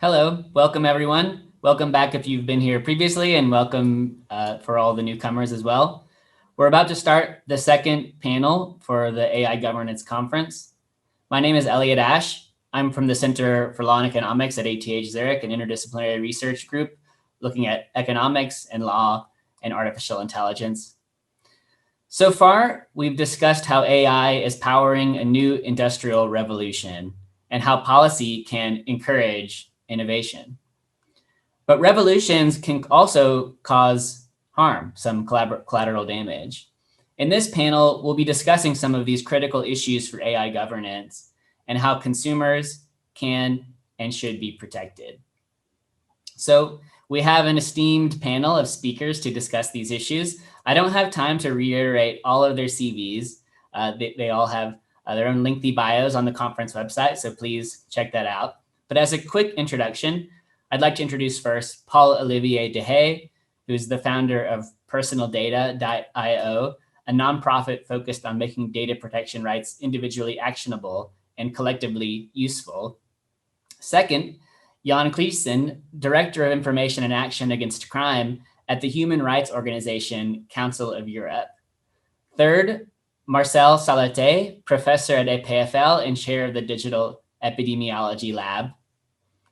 Hello, welcome everyone. Welcome back if you've been here previously, and welcome for all the newcomers as well. We're about to start the second panel for the AI Governance Conference. My name is Elliot Ash. I'm from the Center for Law and Economics at ATH Zurich, an interdisciplinary research group looking at economics and law and artificial intelligence. So far, we've discussed how AI is powering a new industrial revolution and how policy can encourage innovation. But revolutions can also cause harm, some collateral damage. In this panel, we'll be discussing some of these critical issues for AI governance and how consumers can and should be protected. So we have an esteemed panel of speakers to discuss these issues. I don't have time to reiterate all of their CVs. They all have their own lengthy bios on the conference website, so please check that out. But as a quick introduction, I'd like to introduce first Paul-Olivier Dehaye, who's the founder of PersonalData.io, a nonprofit focused on making data protection rights individually actionable and collectively useful. Second, Jan Kliessen, Director of Information and Action Against Crime at the human rights organization Council of Europe. Third, Marcel Salaté, Professor at EPFL and Chair of the Digital Epidemiology Lab.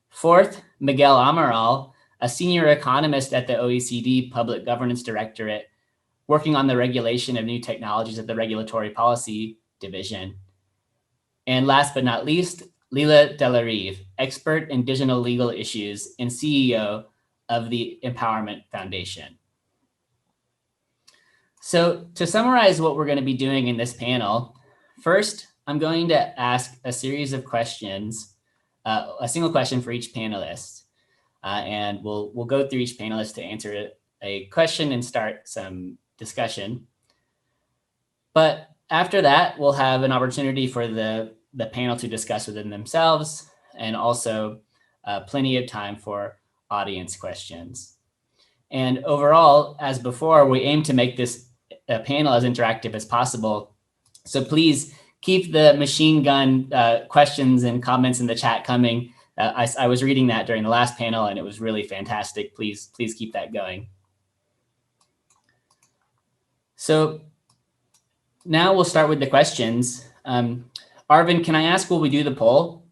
Fourth, Miguel Amaral, a Senior Economist at the OECD Public Governance Directorate, working on the regulation of new technologies at the Regulatory Policy Division. And last but not least, Lila Delarive, expert in digital legal issues and CEO of the Empowerment Foundation. So to summarize what we're going to be doing in this panel, first, I'm going to ask a series of questions, a single question for each panelist. And we'll go through each panelist to answer a question and start some discussion. But after that, we'll have an opportunity for the panel to discuss within themselves, and also plenty of time for audience questions. And overall, as before, we aim to make this panel as interactive as possible. So please keep the machine gun questions and comments in the chat coming. I was reading that during the last panel, and it was really fantastic. Please keep that going. So now we'll start with the questions. Arvin, can I ask, will we do the poll?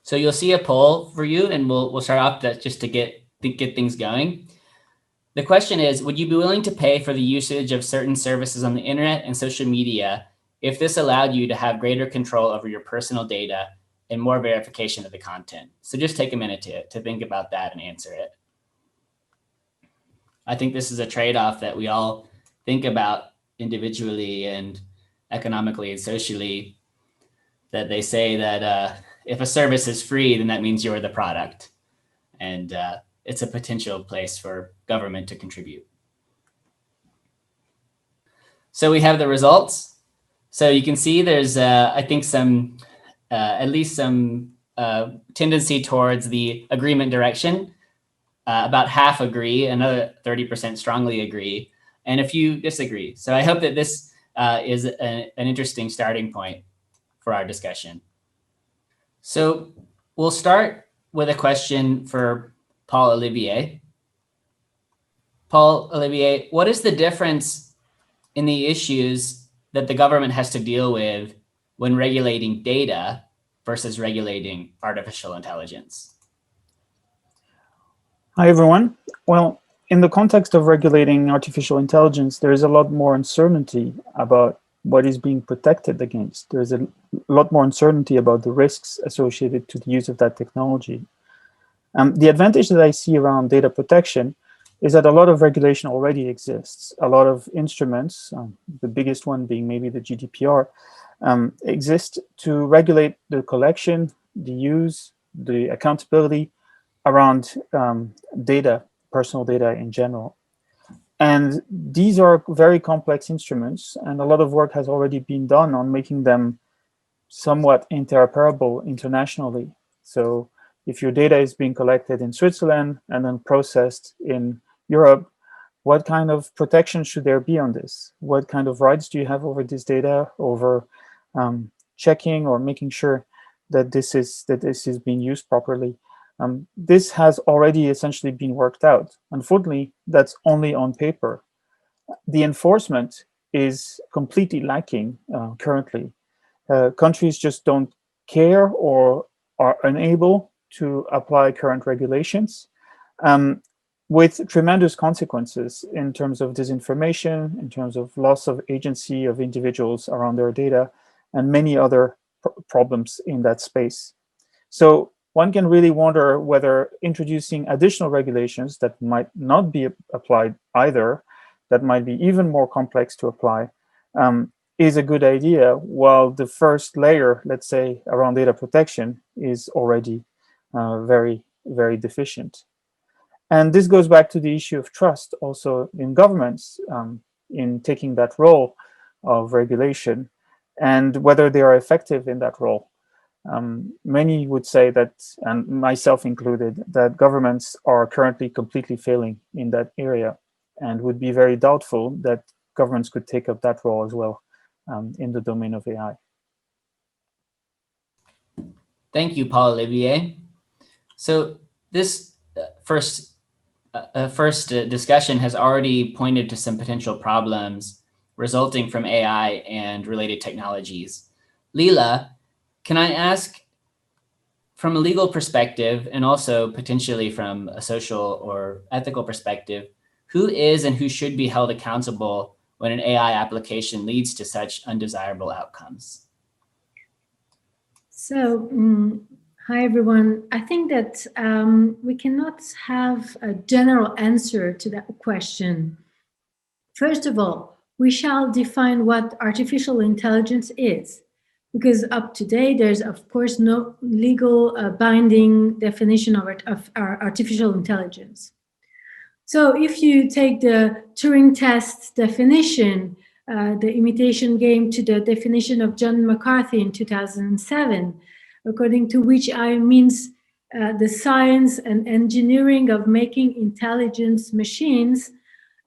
So you'll see a poll for you, and we'll start off just to get things going. The question is, would you be willing to pay for the usage of certain services on the internet and social media if this allowed you to have greater control over your personal data and more verification of the content? So just take a minute to think about that and answer it. I think this is a trade-off that we all think about individually and economically and socially, that they say that if a service is free, then that means you're the product. And it's a potential place for government to contribute. So we have the results. So you can see there's, I think, at least some tendency towards the agreement direction. About half agree, another 30% strongly agree, and a few disagree. So I hope that this is an interesting starting point for our discussion. So we'll start with a question for Paul-Olivier. Paul-Olivier, what is the difference in the issues that the government has to deal with when regulating data versus regulating artificial intelligence? Hi, everyone. Well, in the context of regulating artificial intelligence, there is a lot more uncertainty about what is being protected against. There's a lot more uncertainty about the risks associated to the use of that technology. The advantage that I see around data protection is that a lot of regulation already exists. A lot of instruments, the biggest one being maybe the GDPR, exist to regulate the collection, the use, the accountability around data, personal data in general. And these are very complex instruments, and a lot of work has already been done on making them somewhat interoperable internationally. So if your data is being collected in Switzerland and then processed in Europe, what kind of protection should there be on this? What kind of rights do you have over this data, over checking or making sure that this is being used properly. This has already essentially been worked out. Unfortunately, that's only on paper. The enforcement is completely lacking currently. Countries just don't care or are unable to apply current regulations, with tremendous consequences in terms of disinformation, in terms of loss of agency of individuals around their data, and many other problems in that space. So one can really wonder whether introducing additional regulations that might not be applied either, that might be even more complex to apply, is a good idea, while the first layer, let's say, around data protection is already very, very deficient. And this goes back to the issue of trust also in governments, in taking that role of regulation and whether they are effective in that role. Many would say that, and myself included, that governments are currently completely failing in that area and would be very doubtful that governments could take up that role as well in the domain of AI. Thank you, Paul Olivier. So this first discussion has already pointed to some potential problems resulting from AI and related technologies. Leela, can I ask, from a legal perspective and also potentially from a social or ethical perspective, who is and who should be held accountable when an AI application leads to such undesirable outcomes? So, hi everyone. I think that we cannot have a general answer to that question. First of all, we shall define what artificial intelligence is, because up to date, there's of course no legal binding definition of our artificial intelligence. So if you take the Turing test definition, the imitation game, to the definition of John McCarthy in 2007, according to which I means the science and engineering of making intelligent machines,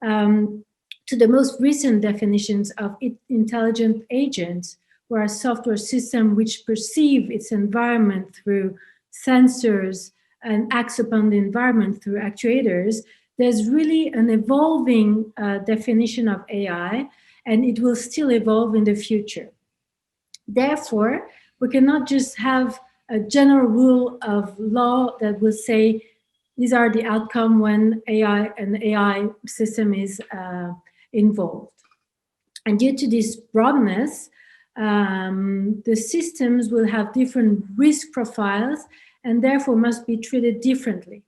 to the most recent definitions of intelligent agents, where a software system which perceives its environment through sensors and acts upon the environment through actuators, there's really an evolving definition of AI, and it will still evolve in the future. Therefore, we cannot just have a general rule of law that will say these are the outcome when an AI system is involved. And due to this broadness, the systems will have different risk profiles and therefore must be treated differently.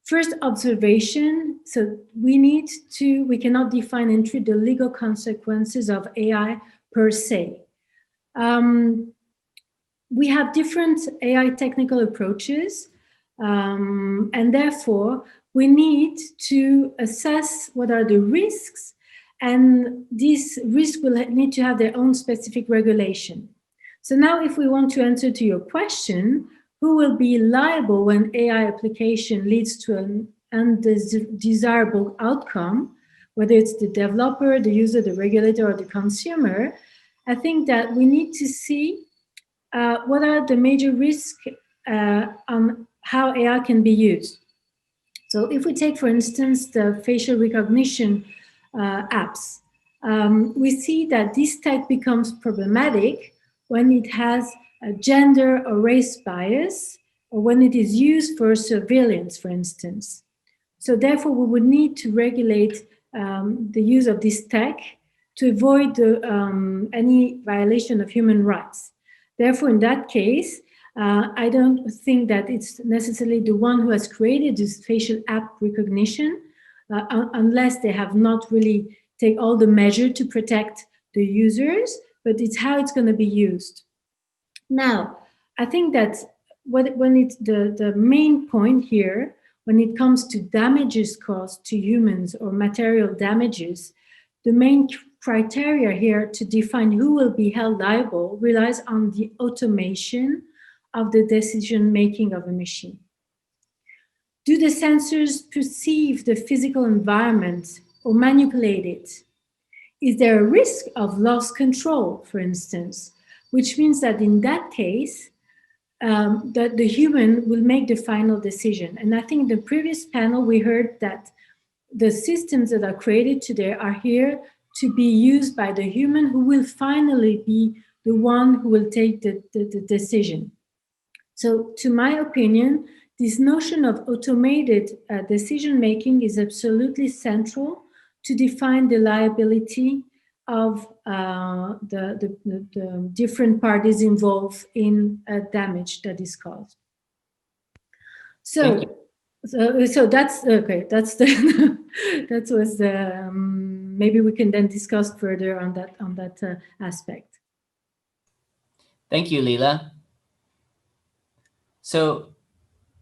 First observation, so we cannot define and treat the legal consequences of AI per se. We have different AI technical approaches, and therefore we need to assess what are the risks, and these risks will need to have their own specific regulation. So now if we want to answer to your question, who will be liable when AI application leads to an undesirable outcome, whether it's the developer, the user, the regulator, or the consumer, I think that we need to see what are the major risks on how AI can be used. So if we take, for instance, the facial recognition apps, we see that this tech becomes problematic when it has a gender or race bias, or when it is used for surveillance, for instance. So therefore, we would need to regulate the use of this tech to avoid any violation of human rights. Therefore, in that case, I don't think that it's necessarily the one who has created this facial app recognition, unless they have not really taken all the measure to protect the users, but it's how it's going to be used. Now, I think that when it's the main point here, when it comes to damages caused to humans or material damages, the main criteria here to define who will be held liable relies on the automation of the decision-making of a machine. Do the sensors perceive the physical environment or manipulate it? Is there a risk of lost control, for instance, which means that in that case, that the human will make the final decision. And I think in the previous panel, we heard that the systems that are created today are here to be used by the human, who will finally be the one who will take the decision. So to my opinion, this notion of automated decision-making is absolutely central to define the liability of the different parties involved in damage that is caused. So that's okay. That's the that was the maybe we can then discuss further on that aspect. Thank you, Leila. So,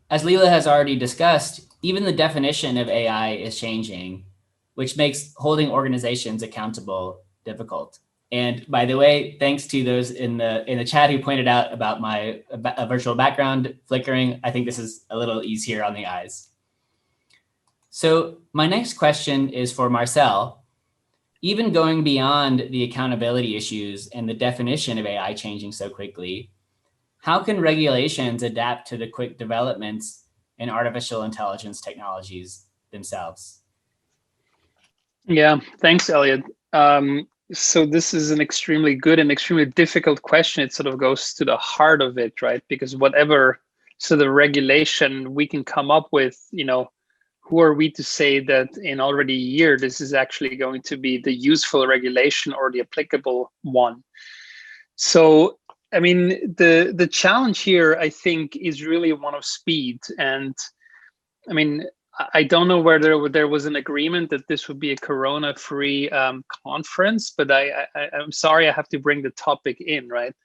as Leila has already discussed, even the definition of AI is changing, which makes holding organizations accountable difficult. And by the way, thanks to those in the chat who pointed out about my virtual background flickering, I think this is a little easier on the eyes. So my next question is for Marcel. Even going beyond the accountability issues and the definition of AI changing so quickly, how can regulations adapt to the quick developments in artificial intelligence technologies themselves? Yeah, thanks, Elliot. So this is an extremely good and extremely difficult question. It sort of goes to the heart of it, right? Because whatever sort of regulation we can come up with, who are we to say that in already a year, this is actually going to be the useful regulation or the applicable one? So, I mean, the challenge here, I think, is really one of speed. And I mean, I don't know whether there was an agreement that this would be a corona-free conference, but I'm sorry I have to bring the topic in, right?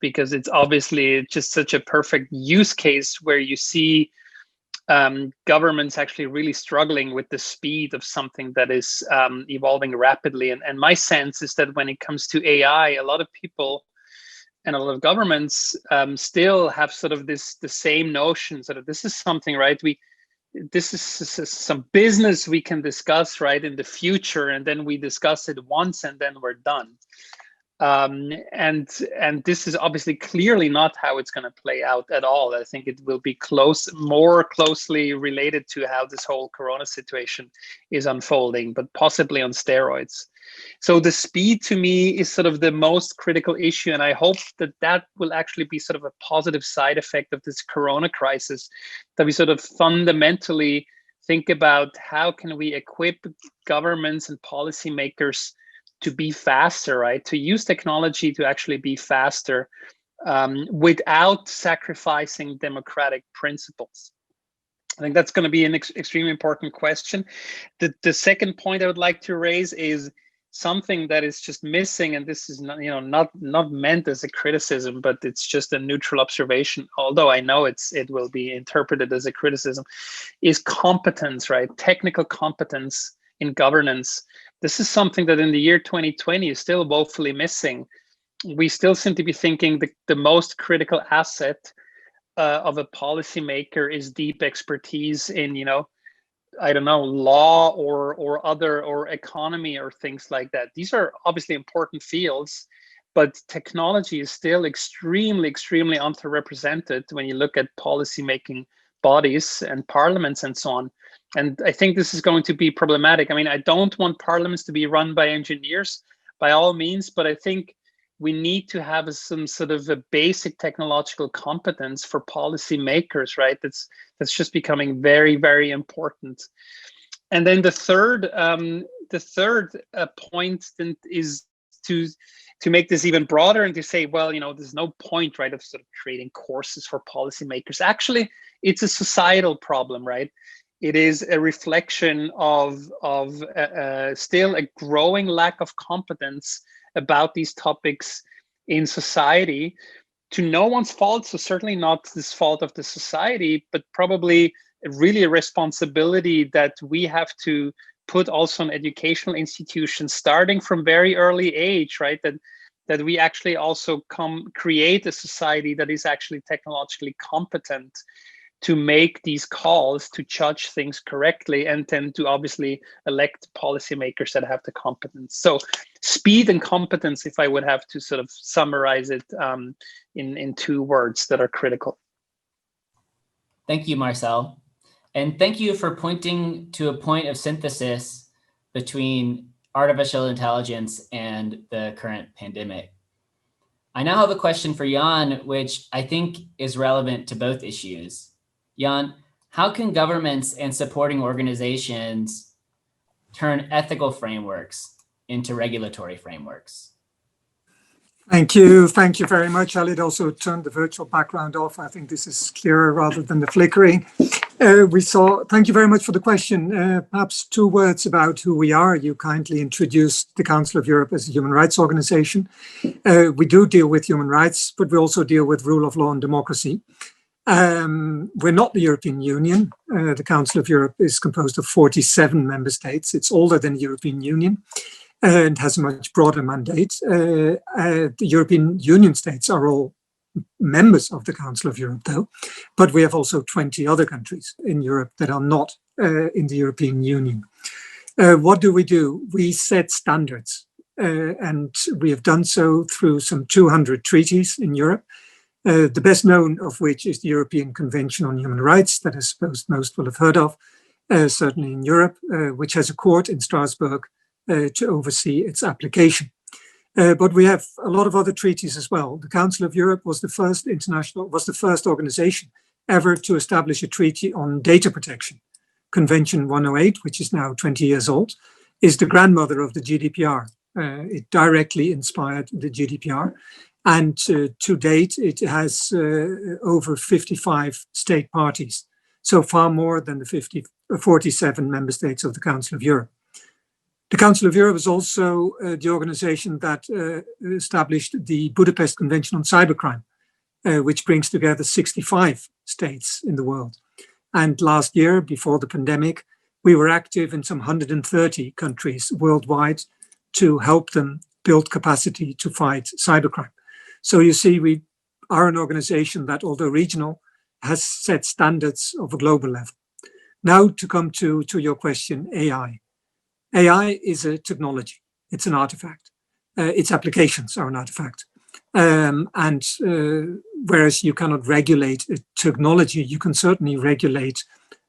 Because it's obviously just such a perfect use case where you see governments actually really struggling with the speed of something that is evolving rapidly. And my sense is that when it comes to AI, a lot of people and a lot of governments still have sort of the same notions that this is something, right? This is some business we can discuss, right, in the future, and then we discuss it once and then we're done. And this is obviously clearly not how it's going to play out at all. I think it will be more closely related to how this whole corona situation is unfolding, but possibly on steroids. So the speed to me is sort of the most critical issue. And I hope that will actually be sort of a positive side effect of this corona crisis, that we sort of fundamentally think about how can we equip governments and policymakers to be faster, right? To use technology to actually be faster without sacrificing democratic principles. I think that's going to be an extremely important question. The second point I would like to raise is something that is just missing, and this is not meant as a criticism, but it's just a neutral observation, although I know it will be interpreted as a criticism, is competence, right? Technical competence in governance. This is something that in the year 2020 is still woefully missing. We still seem to be thinking the most critical asset of a policymaker is deep expertise in, I don't know, law or economy or things like that. These are obviously important fields, but technology is still extremely, extremely underrepresented when you look at policymaking bodies and parliaments and so on. And I think this is going to be problematic. I mean, I don't want parliaments to be run by engineers by all means, but I think we need to have some sort of a basic technological competence for policymakers, right? That's just becoming very, very important. And then the third point is to make this even broader and to say, well, there's no point, right, of sort of creating courses for policymakers. Actually, it's a societal problem, right? It is a reflection of still a growing lack of competence about these topics in society, to no one's fault. So certainly not this fault of the society, but probably really a responsibility that we have to put also on educational institutions, starting from very early age, right? That we actually also create a society that is actually technologically competent. to make these calls, to judge things correctly, and then to obviously elect policymakers that have the competence. So speed and competence, if I would have to sort of summarize it in 2 words that are critical. Thank you, Marcel. And thank you for pointing to a point of synthesis between artificial intelligence and the current pandemic. I now have a question for Jan, which I think is relevant to both issues. Jan, how can governments and supporting organizations turn ethical frameworks into regulatory frameworks? Thank you. Thank you very much. I'll also turn the virtual background off. I think this is clearer rather than the flickering. Thank you very much for the question. Perhaps 2 words about who we are. You kindly introduced the Council of Europe as a human rights organization. We do deal with human rights, but we also deal with rule of law and democracy. We're not the European Union. The Council of Europe is composed of 47 member states. It's older than the European Union and has a much broader mandate. The European Union states are all members of the Council of Europe, though, but we have also 20 other countries in Europe that are not in the European Union. What do? We set standards, and we have done so through some 200 treaties in Europe, the best known of which is the European Convention on Human Rights, that I suppose most will have heard of, certainly in Europe, which has a court in Strasbourg to oversee its application. But we have a lot of other treaties as well. The Council of Europe was the first organization ever to establish a treaty on data protection. Convention 108, which is now 20 years old, is the grandmother of the GDPR. It directly inspired the GDPR. And to date, it has over 55 state parties, so far more than the 47 member states of the Council of Europe. The Council of Europe is also the organization that established the Budapest Convention on Cybercrime, which brings together 65 states in the world. And last year, before the pandemic, we were active in some 130 countries worldwide to help them build capacity to fight cybercrime. So you see, we are an organization that, although regional, has set standards of a global level. Now to come to your question, AI. AI is a technology. It's an artifact. Its applications are an artifact. Whereas you cannot regulate a technology, you can certainly regulate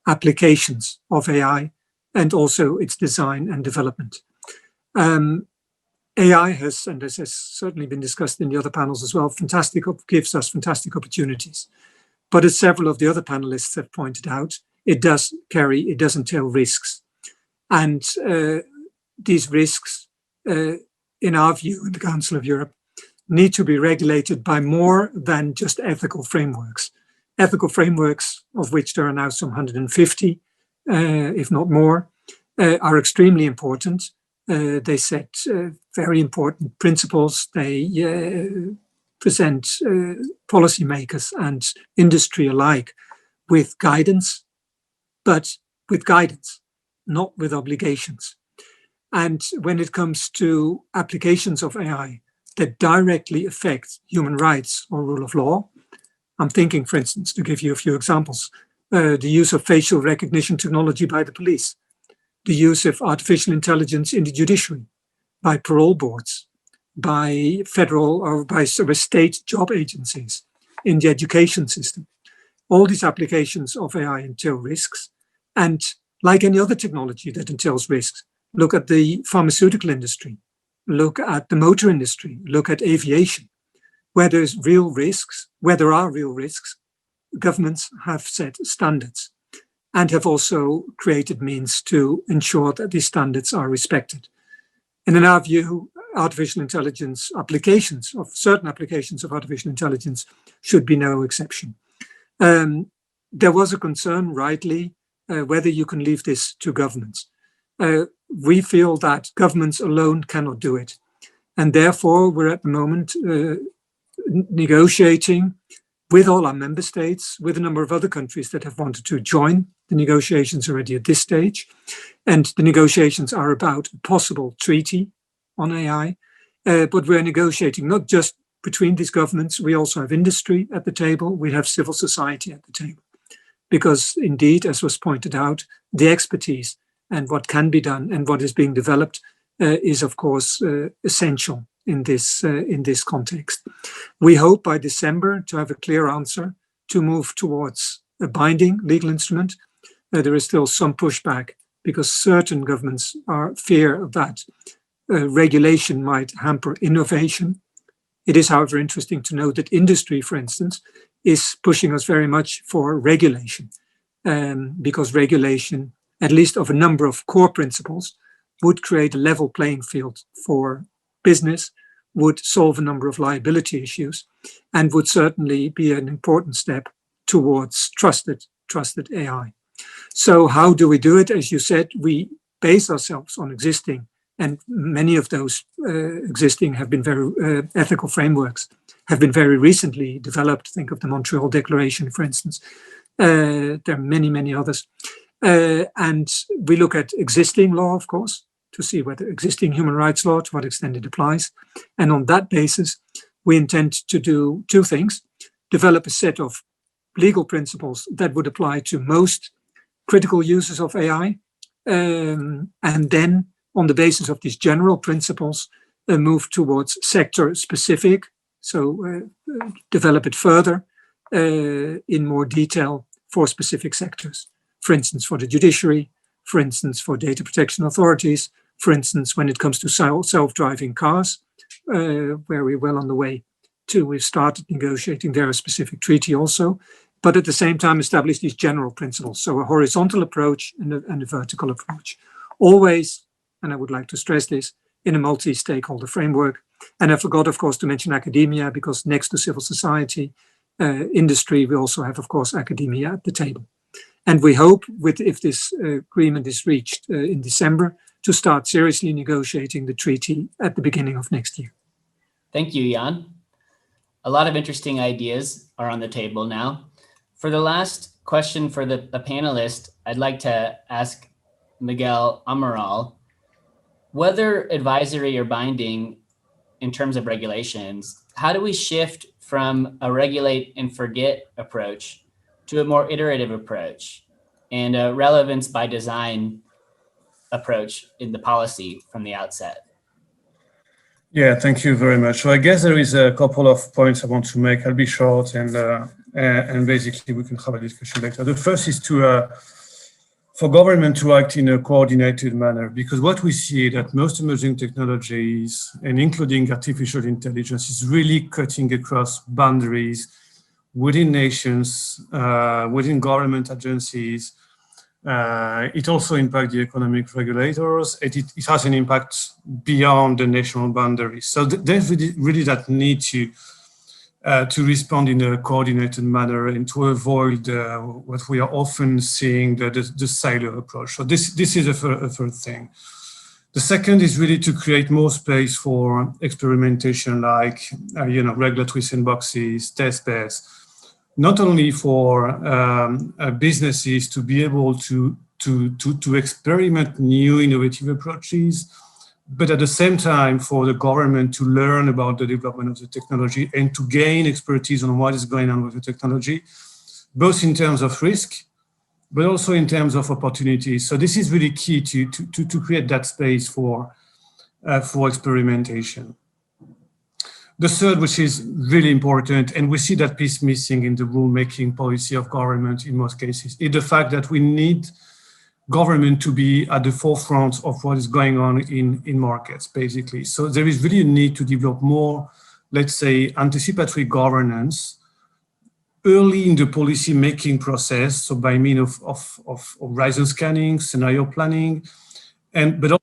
applications of AI and also its design and development. AI has, and this has certainly been discussed in the other panels as well, gives us fantastic opportunities. But as several of the other panelists have pointed out, it does entail risks. And these risks, in our view, in the Council of Europe, need to be regulated by more than just ethical frameworks. Ethical frameworks, of which there are now some 150, if not more, are extremely important. They set very important principles. They present policymakers and industry alike with guidance, but with guidance, not with obligations. And when it comes to applications of AI that directly affect human rights or rule of law, I'm thinking, for instance, to give you a few examples, the use of facial recognition technology by the police, the use of artificial intelligence in the judiciary, by parole boards, by federal or by state job agencies, in the education system. All these applications of AI entail risks. And like any other technology that entails risks, look at the pharmaceutical industry, look at the motor industry, look at aviation. Where there are real risks, governments have set standards and have also created means to ensure that these standards are respected. And in our view, artificial intelligence certain applications of artificial intelligence should be no exception. There was a concern, rightly, whether you can leave this to governments. We feel that governments alone cannot do it. And therefore, we're at the moment negotiating with all our member states, with a number of other countries that have wanted to join the negotiations already at this stage. And the negotiations are about a possible treaty on AI. But we're negotiating not just between these governments, we also have industry at the table, we have civil society at the table. because indeed, as was pointed out, the expertise and what can be done and what is being developed is, of course, essential in this context. We hope by December to have a clear answer to move towards a binding legal instrument. There is still some pushback because certain governments fear that regulation might hamper innovation. It is, however, interesting to note that industry, for instance, is pushing us very much for regulation, because regulation, at least of a number of core principles, would create a level playing field for business, would solve a number of liability issues, and would certainly be an important step towards trusted AI. So how do we do it? As you said, we base ourselves on existing, and many of those existing have been very ethical frameworks, have been very recently developed. Think of the Montreal Declaration, for instance. There are many, many others. And we look at existing law, of course, to see whether existing human rights law, to what extent it applies. And on that basis, we intend to do two things: develop a set of legal principles that would apply to most critical uses of AI, and then on the basis of these general principles, move towards sector-specific, so develop it further in more detail for specific sectors. For instance, for the judiciary, for instance, for data protection authorities, for instance, when it comes to self-driving cars, where we're well on the way to. We've started negotiating there a specific treaty also, but at the same time establish these general principles. So a horizontal approach and a vertical approach. Always, and I would like to stress this, in a multi-stakeholder framework. And I forgot, of course, to mention academia, because next to civil society, industry, we also have, of course, academia at the table. And we hope, if this agreement is reached in December, to start seriously negotiating the treaty at the beginning of next year. Thank you, Jan. A lot of interesting ideas are on the table now. For the last question for the panelist, I'd like to ask Miguel Amaral, whether advisory or binding in terms of regulations, how do we shift from a regulate and forget approach to a more iterative approach and a relevance by design approach in the policy from the outset? Yeah, thank you very much. So I guess there is a couple of points I want to make. I'll be short, and basically we can have a discussion later. The first is for government to act in a coordinated manner, because what we see that most emerging technologies, and including artificial intelligence, is really cutting across boundaries within nations, within government agencies. It also impacts the economic regulators. It has an impact beyond the national boundaries. So there's really that need to respond in a coordinated manner and to avoid what we are often seeing, the silo approach. So this is a first thing. The second is really to create more space for experimentation, like regulatory sandboxes, test beds, not only for businesses to be able to experiment new innovative approaches, but at the same time for the government to learn about the development of the technology and to gain expertise on what is going on with the technology, both in terms of risk, but also in terms of opportunities. So this is really key to create that space for experimentation. The third, which is really important, and we see that piece missing in the rulemaking policy of government in most cases, is the fact that we need government to be at the forefront of what is going on in markets, basically. So there is really a need to develop more, let's say, anticipatory governance early in the policy making process, so by means of horizon scanning, scenario planning, but also,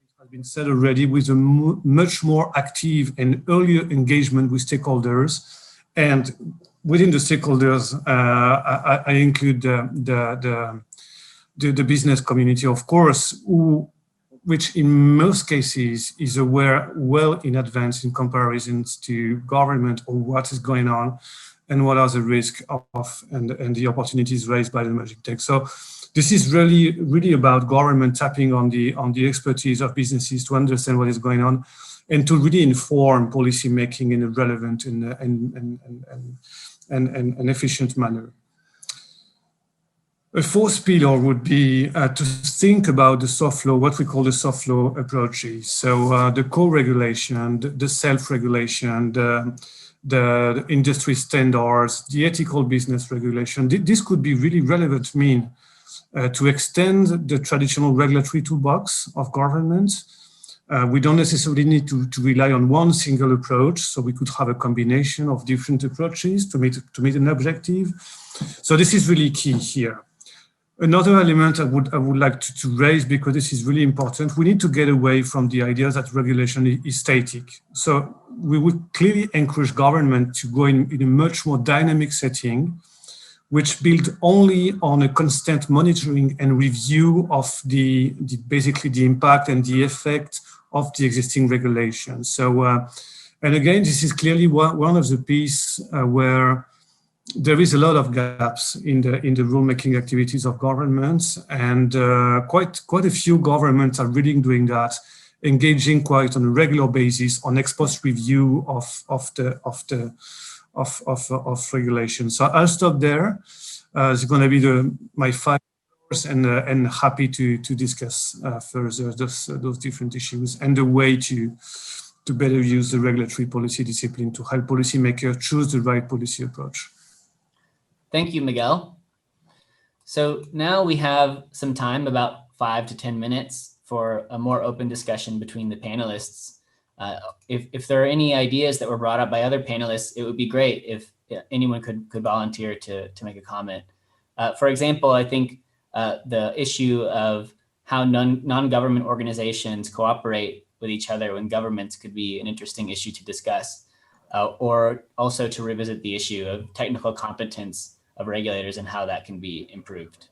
it has been said already, with a much more active and earlier engagement with stakeholders. And within the stakeholders, I include the business community, of course, which in most cases is aware well in advance in comparisons to government or what is going on and what are the risks of and the opportunities raised by the emerging tech. So this is really about government tapping on the expertise of businesses to understand what is going on and to really inform policy making in a relevant and efficient manner. A fourth pillar would be to think about the soft law, what we call the soft law approaches. So the co-regulation, the self-regulation, the industry standards, the ethical business regulation. This could be really relevant to extend the traditional regulatory toolbox of governments. We don't necessarily need to rely on one single approach, so we could have a combination of different approaches to meet an objective. So this is really key here. Another element I would like to raise, because this is really important, we need to get away from the idea that regulation is static. So we would clearly encourage government to go in a much more dynamic setting, which build only on a constant monitoring and review of basically the impact and the effect of the existing regulations. So, and again, this is clearly one of the pieces where there is a lot of gaps in the rulemaking activities of governments, and quite a few governments are really doing that, engaging quite on a regular basis on ex post review of regulations. So I'll stop there. It's going to be my 5 hours, and happy to discuss further those different issues and the way to better use the regulatory policy discipline to help policymakers choose the right policy approach. Thank you, Miguel. So now we have some time, about 5 to 10 minutes, for a more open discussion between the panelists. If there are any ideas that were brought up by other panelists, it would be great if anyone could volunteer to make a comment. For example, I think the issue of how non-government organizations cooperate with each other when governments could be an interesting issue to discuss, or also to revisit the issue of technical competence of regulators and how that can be improved.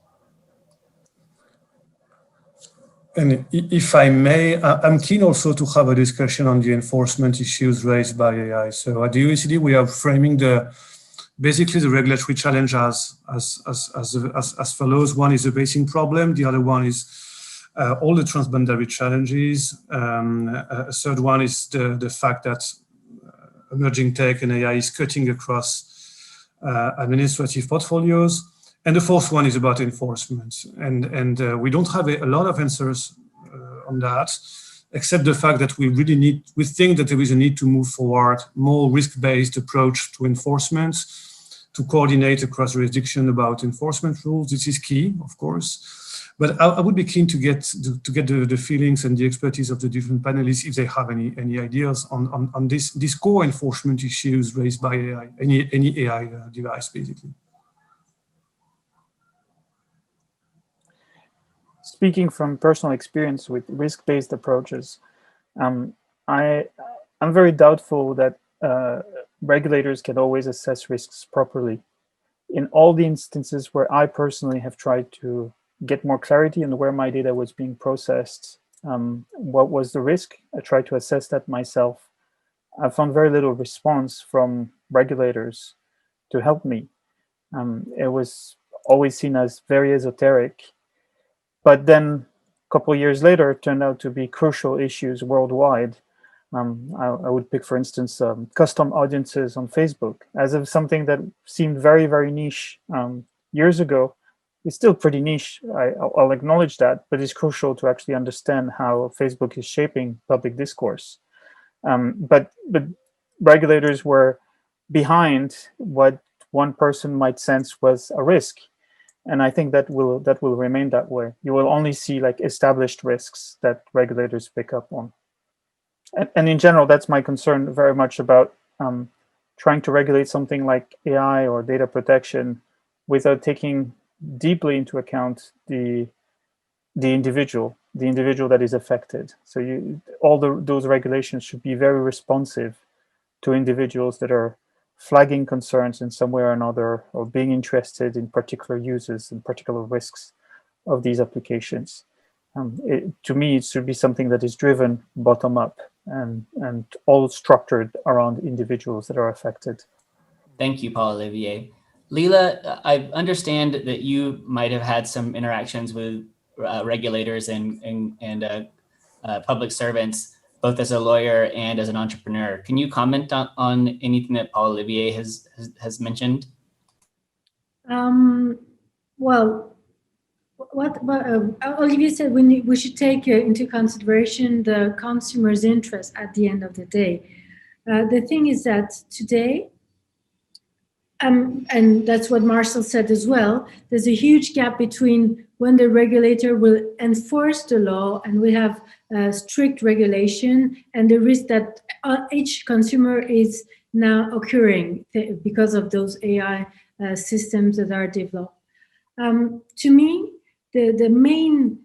And if I may, I'm keen also to have a discussion on the enforcement issues raised by AI. So at the OECD, we are framing basically the regulatory challenge as follows. One is the basing problem. The other one is all the transboundary challenges. A third one is the fact that emerging tech and AI is cutting across administrative portfolios. And the fourth one is about enforcement. And we don't have a lot of answers on that, except the fact that we think that there is a need to move forward more risk-based approach to enforcement, to coordinate across jurisdiction about enforcement rules. This is key, of course. But I would be keen to get the feelings and the expertise of the different panelists if they have any ideas on these core enforcement issues raised by AI, any AI device, basically. Speaking from personal experience with risk-based approaches, I'm very doubtful that regulators can always assess risks properly. In all the instances where I personally have tried to get more clarity on where my data was being processed, what was the risk, I tried to assess that myself. I found very little response from regulators to help me. It was always seen as very esoteric. But then a couple of years later, it turned out to be crucial issues worldwide. I would pick, for instance, custom audiences on Facebook as of something that seemed very, very niche years ago. It's still pretty niche, I'll acknowledge that, but it's crucial to actually understand how Facebook is shaping public discourse. But regulators were behind what one person might sense was a risk. And I think that will remain that way. You will only see like established risks that regulators pick up on. And in general, that's my concern very much about trying to regulate something like AI or data protection without taking deeply into account the individual that is affected. So those regulations should be very responsive to individuals that are flagging concerns in some way or another, or being interested in particular uses and particular risks of these applications. To me, it should be something that is driven bottom up and all structured around individuals that are affected. Thank you, Paul-Olivier. Leila, I understand that you might have had some interactions with regulators and public servants, both as a lawyer and as an entrepreneur. Can you comment on anything that Paul-Olivier has mentioned? Well, Olivier said we should take into consideration the consumer's interest at the end of the day. The thing is that today, and that's what Marcel said as well, there's a huge gap between when the regulator will enforce the law and we have strict regulation and the risk that each consumer is now occurring because of those AI systems that are developed. To me, the main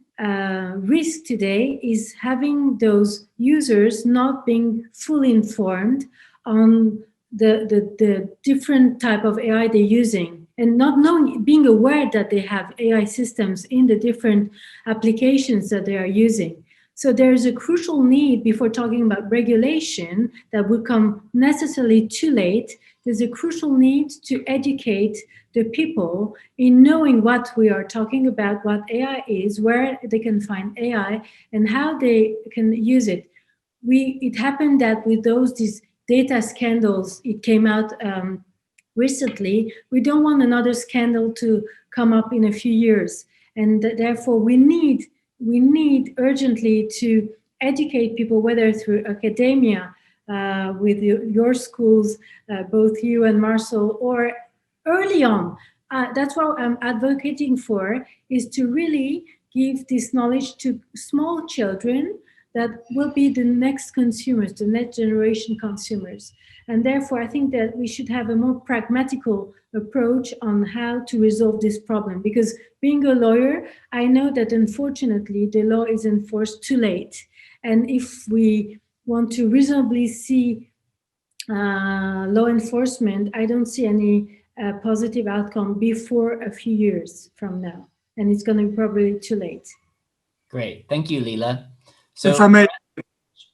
risk today is having those users not being fully informed on the different type of AI they're using and not knowing, being aware that they have AI systems in the different applications that they are using. So there's a crucial need before talking about regulation that will come necessarily too late. There's a crucial need to educate the people in knowing what we are talking about, what AI is, where they can find AI, and how they can use it. It happened that with these data scandals, it came out recently. We don't want another scandal to come up in a few years, and therefore we need urgently to educate people, whether through academia, with your schools, both you and Marcel, or early on. That's what I'm advocating for, is to really give this knowledge to small children that will be the next consumers, the next generation consumers. And therefore, I think that we should have a more pragmatical approach on how to resolve this problem. Because being a lawyer, I know that unfortunately the law is enforced too late. And if we want to reasonably see law enforcement, I don't see any positive outcome before a few years from now. And it's going to be probably too late. Great. Thank you, Leila. So, if I may,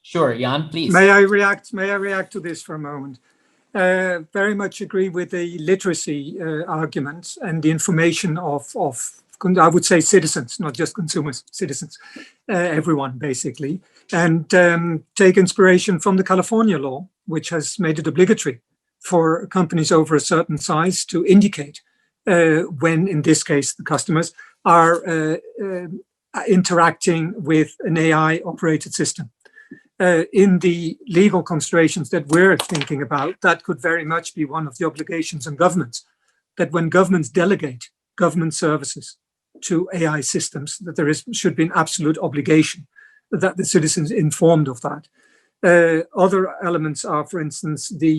sure, Jan, please. May I react to this for a moment? Very much agree with the literacy arguments and the information of I would say citizens, not just consumers, citizens, everyone basically, and take inspiration from the California law, which has made it obligatory for companies over a certain size to indicate when, in this case, the customers are interacting with an AI operated system. In the legal considerations that we're thinking about, that could very much be one of the obligations on governments, that when governments delegate government services to AI systems, that there should be an absolute obligation that the citizens informed of that. Other elements are, for instance, the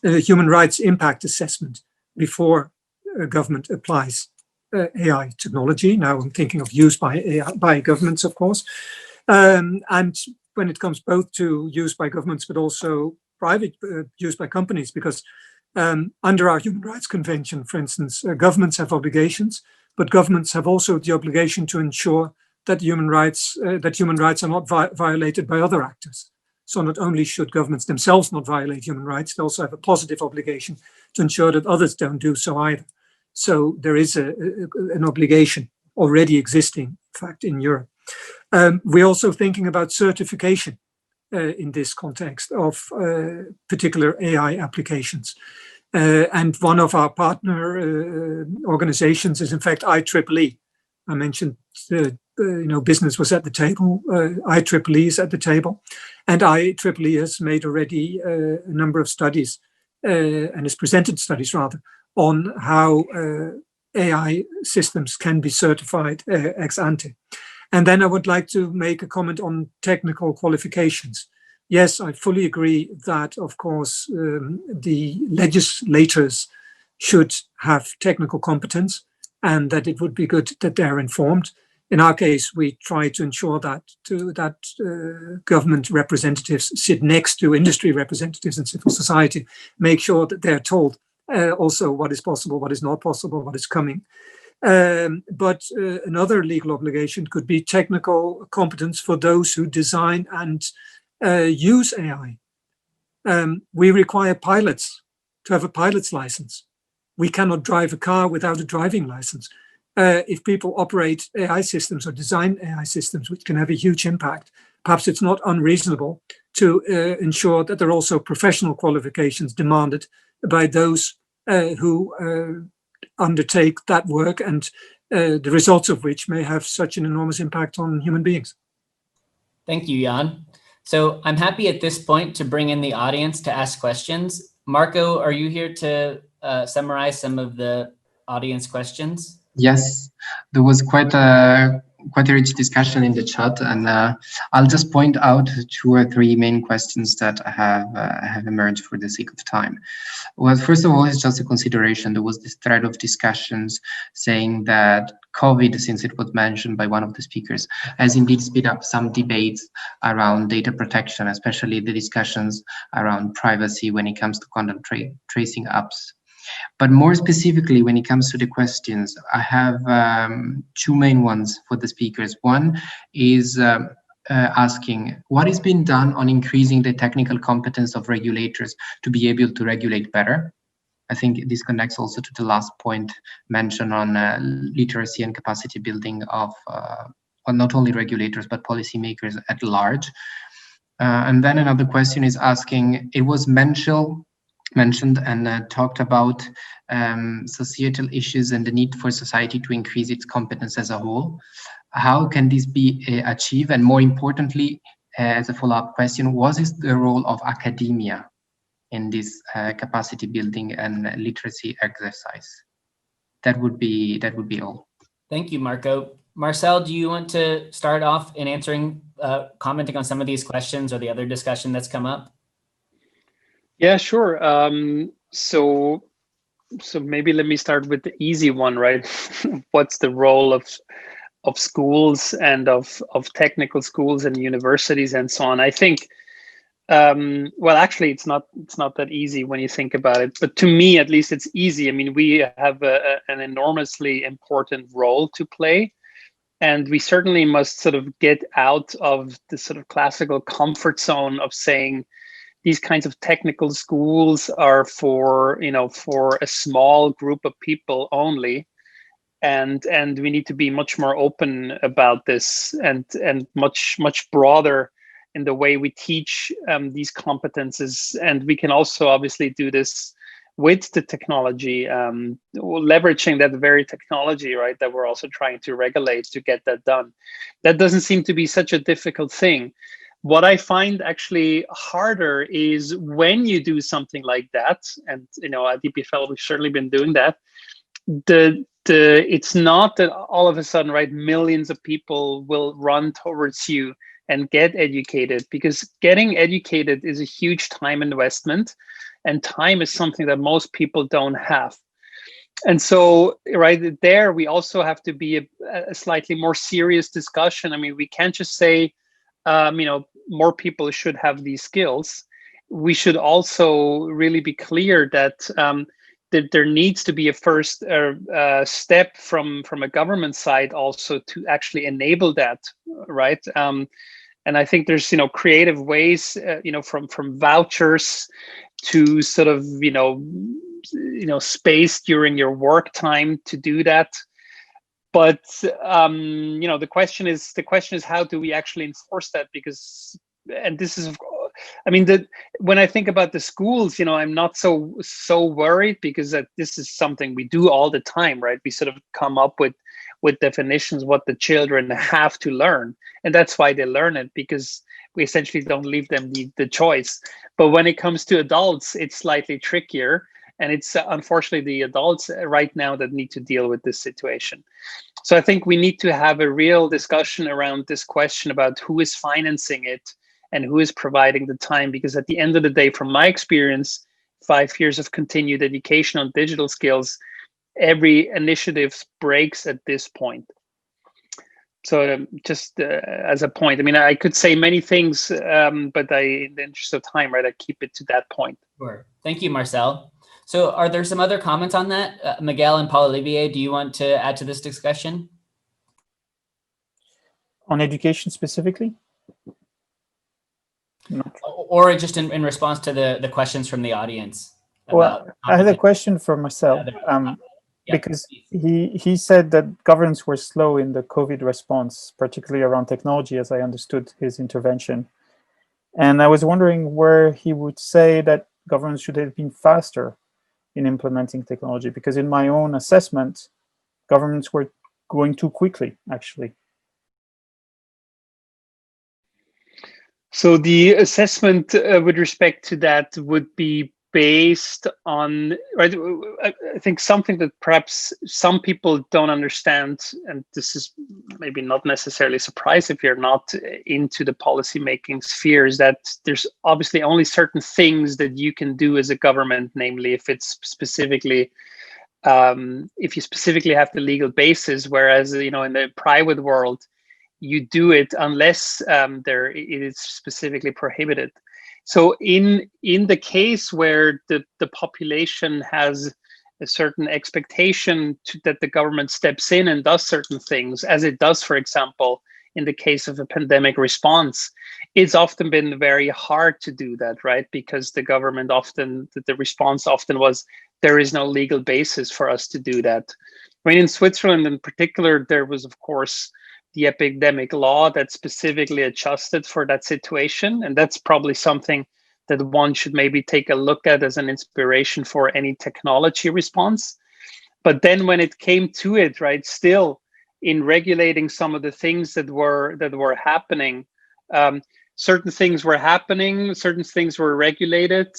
human rights impact assessment before a government applies AI technology. Now I'm thinking of use by governments, of course. And when it comes both to use by governments, but also private use by companies, because under our Human Rights Convention, for instance, governments have obligations, but governments have also the obligation to ensure that human rights are not violated by other actors. So not only should governments themselves not violate human rights, they also have a positive obligation to ensure that others don't do so either. So there is an obligation already existing, in fact, in Europe. We're also thinking about certification in this context of particular AI applications. And one of our partner organizations is, in fact, IEEE. I mentioned, business was at the table. IEEE is at the table. And IEEE has made already a number of studies, and has presented studies, rather, on how AI systems can be certified ex ante. And then I would like to make a comment on technical qualifications. Yes, I fully agree that, of course, the legislators should have technical competence and that it would be good that they're informed. In our case, we try to ensure that government representatives sit next to industry representatives and civil society, make sure that they're told also what is possible, what is not possible, what is coming. But another legal obligation could be technical competence for those who design and use AI. We require pilots to have a pilot's license. We cannot drive a car without a driving license. If people operate AI systems or design AI systems, which can have a huge impact, perhaps it's not unreasonable to ensure that there are also professional qualifications demanded by those who undertake that work and the results of which may have such an enormous impact on human beings. Thank you, Jan. So I'm happy at this point to bring in the audience to ask questions. Marco, are you here to summarize some of the audience questions? Yes, there was quite a rich discussion in the chat, and I'll just point out 2 or 3 main questions that have emerged for the sake of time. Well, first of all, it's just a consideration. There was this thread of discussions saying that COVID, since it was mentioned by one of the speakers, has indeed sped up some debates around data protection, especially the discussions around privacy when it comes to contact tracing apps. But more specifically, when it comes to the questions, I have 2 main ones for the speakers. One is asking what is being done on increasing the technical competence of regulators to be able to regulate better. I think this connects also to the last point mentioned on literacy and capacity building of not only regulators, but policymakers at large. And then another question is asking, it was mentioned and talked about societal issues and the need for society to increase its competence as a whole. How can this be achieved? And more importantly, as a follow-up question, what is the role of academia in this capacity building and literacy exercise? That would be all. Thank you, Marco. Marcel, do you want to start off in answering, commenting on some of these questions or the other discussion that's come up? Yeah, sure. So maybe let me start with the easy one, right? What's the role of schools and of technical schools and universities and so on? I think, well, actually, it's not that easy when you think about it. But to me, at least, it's easy. I mean, we have an enormously important role to play. And we certainly must sort of get out of the sort of classical comfort zone of saying, these kinds of technical schools are for a small group of people only, and we need to be much more open about this and much broader in the way we teach these competences. And we can also obviously do this with the technology, leveraging that very technology, right, that we're also trying to regulate to get that done. That doesn't seem to be such a difficult thing. What I find actually harder is when you do something like that, and at EPFL we've certainly been doing that. It's not that all of a sudden, right, millions of people will run towards you and get educated, because getting educated is a huge time investment, and time is something that most people don't have. And so, right there, we also have to be a slightly more serious discussion. I mean, we can't just say, more people should have these skills. We should also really be clear that that there needs to be a first step from a government side also to actually enable that, right? And I think there's creative ways, from vouchers to sort of space during your work time to do that. But the question is how do we actually enforce that? Because, and this is, I mean, when I think about the schools, I'm not so worried, because this is something we do all the time, right? We sort of come up with definitions what the children have to learn, and that's why they learn it, because we essentially don't leave them the choice. But when it comes to adults, it's slightly trickier. And it's unfortunately the adults right now that need to deal with this situation. So I think we need to have a real discussion around this question about who is financing it and who is providing the time. Because at the end of the day, from my experience, 5 years of continued education on digital skills, every initiative breaks at this point. So just as a point, I mean, I could say many things, but in the interest of time, right, I keep it to that point. Sure. Thank you, Marcel. So are there some other comments on that? Miguel and Paul-Olivier, do you want to add to this discussion? On education specifically? No. Or just in response to the questions from the audience? Well, I had a question for Marcel, because he said that governments were slow in the COVID response, particularly around technology, as I understood his intervention. And I was wondering where he would say that governments should have been faster in implementing technology, because in my own assessment, governments were going too quickly, actually. So the assessment with respect to that would be based on, right? I think something that perhaps some people don't understand, and this is maybe not necessarily a surprise if you're not into the policy-making sphere, is that there's obviously only certain things that you can do as a government, namely if it's specifically, if you specifically have the legal basis, whereas, you know, in the private world, you do it unless it is specifically prohibited. So in the case where the population has a certain expectation that the government steps in and does certain things, as it does, for example, in the case of a pandemic response, it's often been very hard to do that, right? Because the government the response often was, there is no legal basis for us to do that. I mean, in Switzerland in particular, there was, of course, the epidemic law that specifically adjusted for that situation. And that's probably something that one should maybe take a look at as an inspiration for any technology response. But then when it came to it, right, still in regulating some of the things that were happening, certain things were happening, certain things were regulated,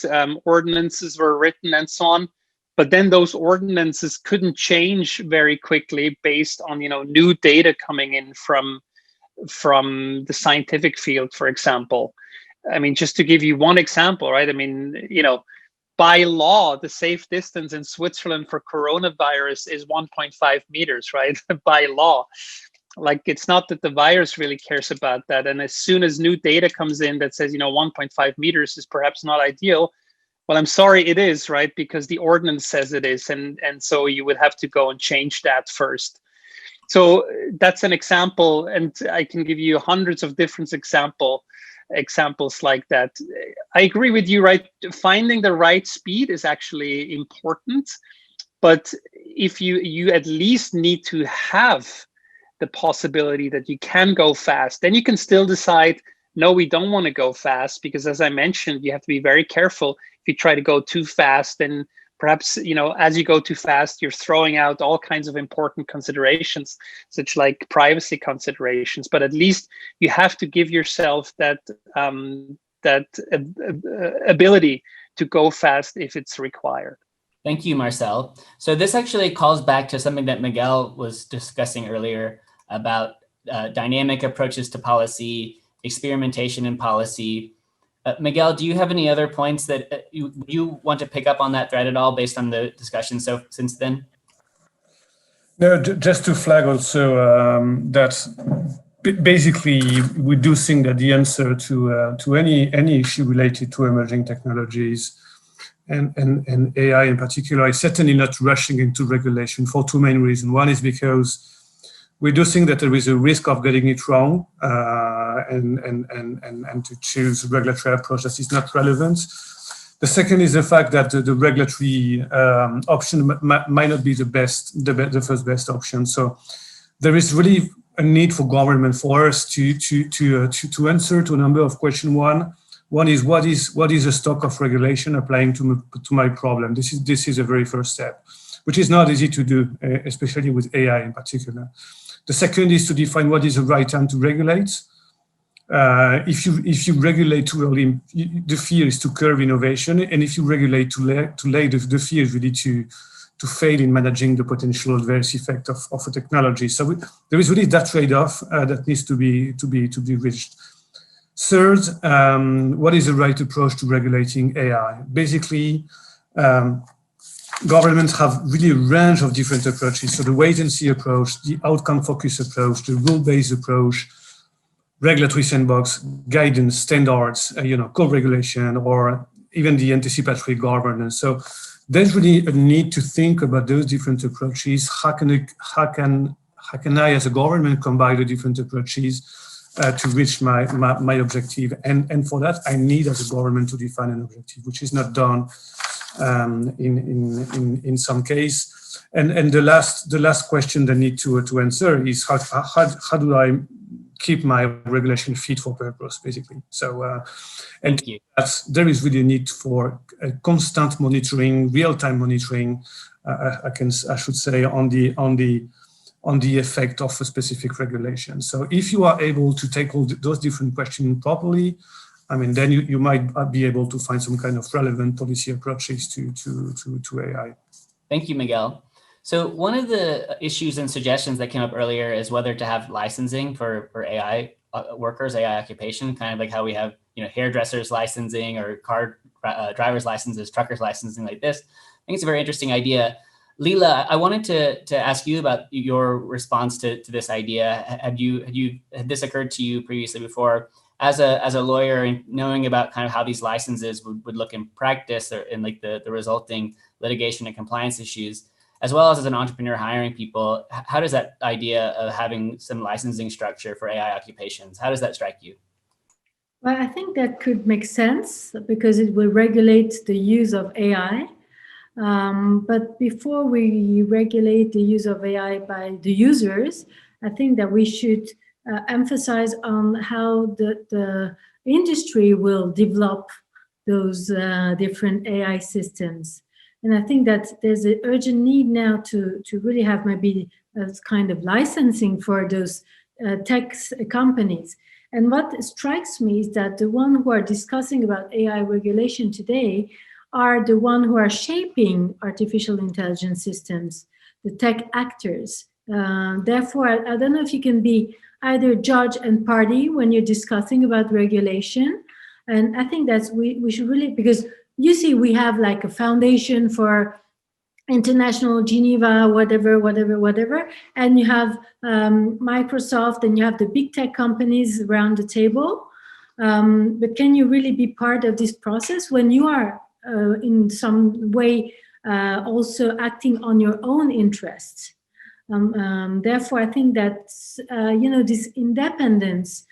ordinances were written and so on. But then those ordinances couldn't change very quickly based on, you know, new data coming in from the scientific field, for example. I mean, just to give you one example, right? I mean, you know, by law, the safe distance in Switzerland for coronavirus is 1.5 meters, right? By law. Like, it's not that the virus really cares about that. And as soon as new data comes in that says, you know, 1.5 meters is perhaps not ideal, well, I'm sorry, it is, right? Because the ordinance says it is. And so you would have to go and change that first. So that's an example. And I can give you hundreds of different examples like that. I agree with you, right? Finding the right speed is actually important. But if you at least need to have the possibility that you can go fast, then you can still decide, no, we don't want to go fast, because as I mentioned, you have to be very careful. If you try to go too fast, then perhaps, you know, as you go too fast, you're throwing out all kinds of important considerations, such like privacy considerations. But at least you have to give yourself that ability to go fast if it's required. Thank you, Marcel. So this actually calls back to something that Miguel was discussing earlier about dynamic approaches to policy, experimentation in policy. Miguel, do you have any other points that you want to pick up on that thread at all based on the discussion since then? No, just to flag also that basically we do think that the answer to any issue related to emerging technologies and AI in particular is certainly not rushing into regulation for two main reasons. One is because we do think that there is a risk of getting it wrong and to choose a regulatory approach that is not relevant. The second is the fact that the regulatory option might not be the first best option. So there is really a need for government, for us to answer to a number of questions. One is what is the stock of regulation applying to my problem? This is a very first step, which is not easy to do, especially with AI in particular. The second is to define what is the right time to regulate. If you regulate too early, the fear is to curb innovation, and if you regulate too late, the fear is really to fail in managing the potential adverse effect of a technology. So there is really that trade-off that needs to be reached. Third, what is the right approach to regulating AI? Basically, governments have really a range of different approaches. So the wait-and-see approach, the outcome-focused approach, the rule-based approach, regulatory sandbox, guidance, standards, co-regulation, or even the anticipatory governance. So there's really a need to think about those different approaches. How can I, as a government, combine the different approaches to reach my objective? And for that, I need, as a government, to define an objective, which is not done in some case. And the last question that I need to answer is how do I keep my regulation fit for purpose, basically. So, and there is really a need for a constant monitoring, real-time monitoring. I should say on the on the effect of a specific regulation. So if you are able to tackle those different questions properly, I mean, then you might be able to find some kind of relevant policy approaches to AI. Thank you, Miguel. So one of the issues and suggestions that came up earlier is whether to have licensing for AI workers, AI occupation, kind of like how we have, hairdressers licensing or car driver's licenses, truckers licensing like this. I think it's a very interesting idea. Leila, I wanted to ask you about your response to this idea. Had this occurred to you previously before? As a lawyer, and knowing about kind of how these licenses would look in practice or in like the resulting litigation and compliance issues, as well as an entrepreneur hiring people, how does that idea of having some licensing structure for AI occupations, how does that strike you? Well, I think that could make sense because it will regulate the use of AI. But before we regulate the use of AI by the users, I think that we should emphasize on how the industry will develop those different AI systems. And I think that there's an urgent need now to really have maybe a kind of licensing for those tech companies. And what strikes me is that the ones who are discussing about AI regulation today are the ones who are shaping artificial intelligence systems, the tech actors. Therefore, I don't know if you can be either judge and party when you're discussing about regulation. And I think that's we should really, because you see, we have like a foundation for international Geneva, whatever, and you have Microsoft, and you have the big tech companies around the table. But can you really be part of this process when you are in some way also acting on your own interests? Therefore, I think that this independence,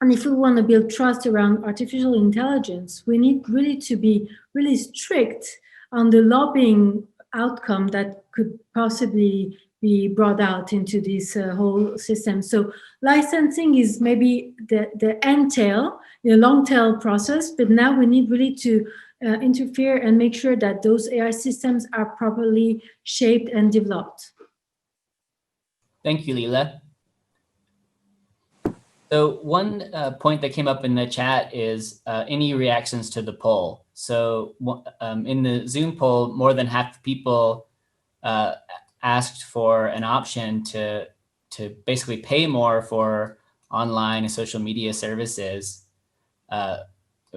and if we want to build trust around artificial intelligence, we need really to be really strict on the lobbying outcome that could possibly be brought out into this whole system. So licensing is maybe the end tail, the long tail process, but now we need really to interfere and make sure that those AI systems are properly shaped and developed. Thank you, Leila. So one point that came up in the chat is any reactions to the poll. So in the Zoom poll, more than half the people asked for an option to basically pay more for online and social media services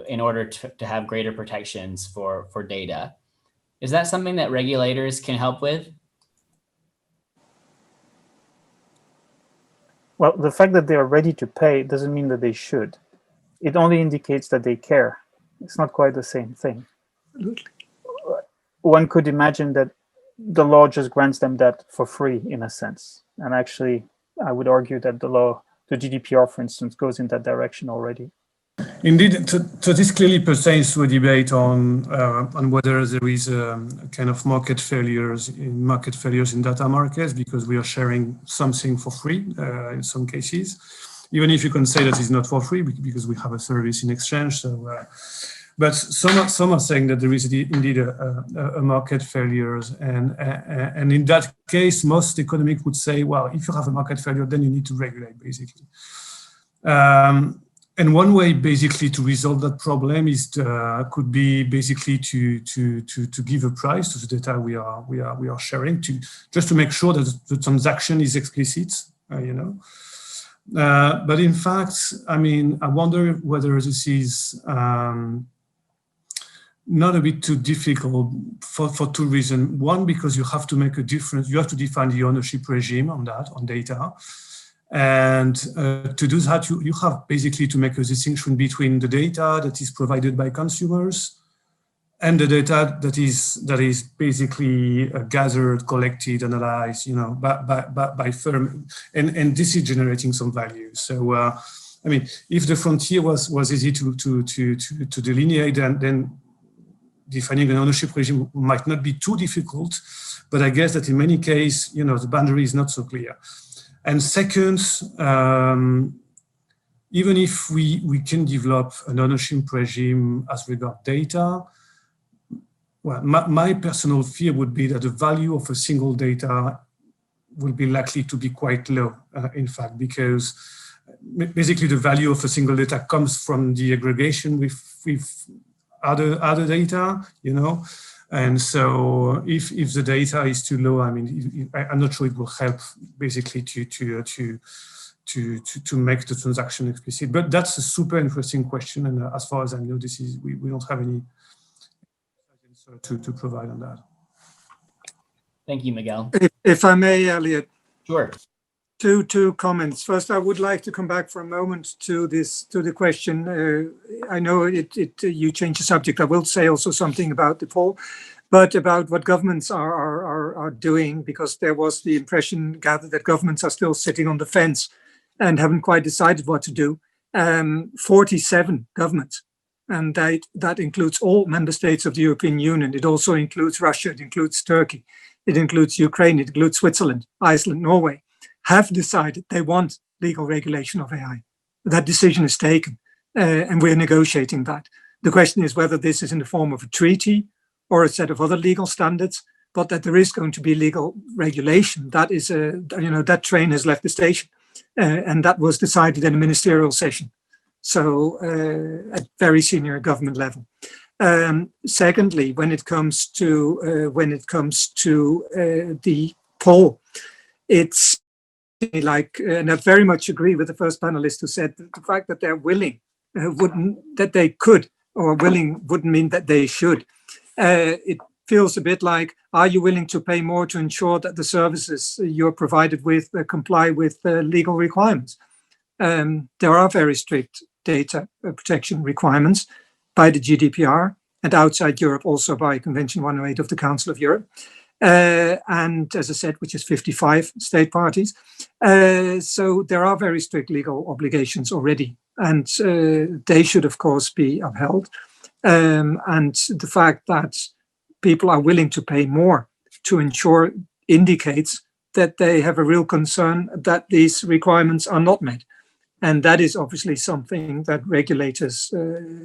in order to have greater protections for data. Is that something that regulators can help with? Well, the fact that they are ready to pay doesn't mean that they should. It only indicates that they care. It's not quite the same thing. One could imagine that the law just grants them that for free, in a sense. And actually, I would argue that the law, the GDPR, for instance, goes in that direction already. Indeed, so this clearly pertains to a debate on whether there is a kind of market failures in data markets, because we are sharing something for free in some cases, even if you can say that it's not for free because we have a service in exchange. So, but some are saying that there is indeed a market failures, and in that case, most economic would say, well, if you have a market failure, then you need to regulate, basically. And one way basically to resolve that problem is could be basically to give a price to the data we are sharing, just to make sure that the transaction is explicit, But in fact, I mean, I wonder whether this is not a bit too difficult for two reasons. One, because you have to make a difference. You have to define the ownership regime on data. And to do that, you have basically to make a distinction between the data that is provided by consumers and the data that is basically gathered, collected, analyzed, by firm, and this is generating some value. So, I mean, if the frontier was easy to delineate, then defining an ownership regime might not be too difficult. But I guess that in many cases, the boundary is not so clear. And second, even if we can develop an ownership regime as regards data, well, my personal fear would be that the value of a single data will be likely to be quite low, in fact, because basically the value of a single data comes from the aggregation with other data, you know. And so if the data is too low, I mean, I'm not sure it will help basically to make the transaction explicit. But that's a super interesting question. And as far as I know, we don't have any answer to provide on that. Thank you, Miguel. If I may, Elliot. Sure. Two comments. First, I would like to come back for a moment to the question. I know you changed the subject. I will say also something about the poll, but about what governments are doing, because there was the impression gathered that governments are still sitting on the fence and haven't quite decided what to do. 47 governments, and that includes all member states of the European Union. It also includes Russia. It includes Turkey. It includes Ukraine. It includes Switzerland, Iceland, Norway, have decided they want legal regulation of AI. That decision is taken, and we're negotiating that. The question is whether this is in the form of a treaty or a set of other legal standards, but that there is going to be legal regulation. That is, that train has left the station, and that was decided in a ministerial session. So at very senior government level. Secondly, when it comes to the poll, it's like, and I very much agree with the first panelist who said that the fact that they're willing wouldn't mean that they should. It feels a bit like, are you willing to pay more to ensure that the services you're provided with comply with legal requirements? There are very strict data protection requirements by the GDPR, and outside Europe also by Convention 108 of the Council of Europe. And as I said, which is 55 state parties. So there are very strict legal obligations already, and they should, of course, be upheld. And the fact that people are willing to pay more to ensure indicates that they have a real concern that these requirements are not met. And that is obviously something that regulators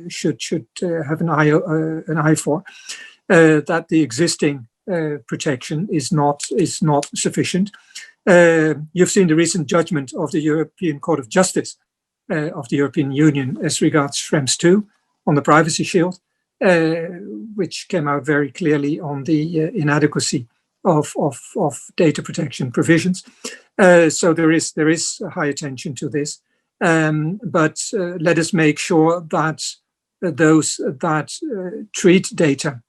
should have an eye for, that the existing protection is not sufficient. You've seen the recent judgment of the European Court of Justice of the European Union as regards Schrems II on the Privacy Shield, which came out very clearly on the inadequacy of data protection provisions. So there is high attention to this, but let us make sure that those that treat data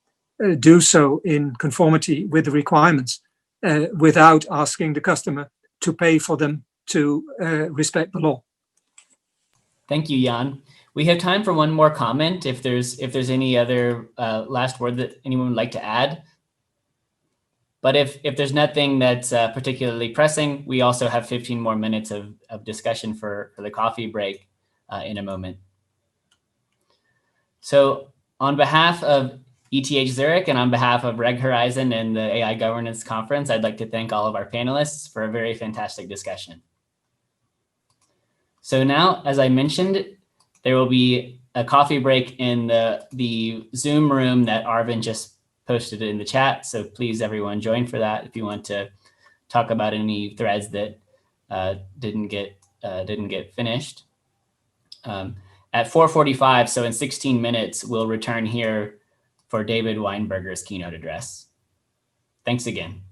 do so in conformity with the requirements, without asking the customer to pay for them to respect the law. Thank you, Jan. We have time for one more comment. If there's any other last word that anyone would like to add. But if there's nothing that's particularly pressing, we also have 15 more minutes of discussion for the coffee break in a moment. So on behalf of ETH Zurich and on behalf of Reg Horizon and the AI Governance Conference, I'd like to thank all of our panelists for a very fantastic discussion. So now, as I mentioned, there will be a coffee break in the Zoom room that Arvin just posted in the chat. So please, everyone, join for that if you want to talk about any threads that didn't get finished. At 4:45, so in 16 minutes, we'll return here for David Weinberger's keynote address. Thanks again.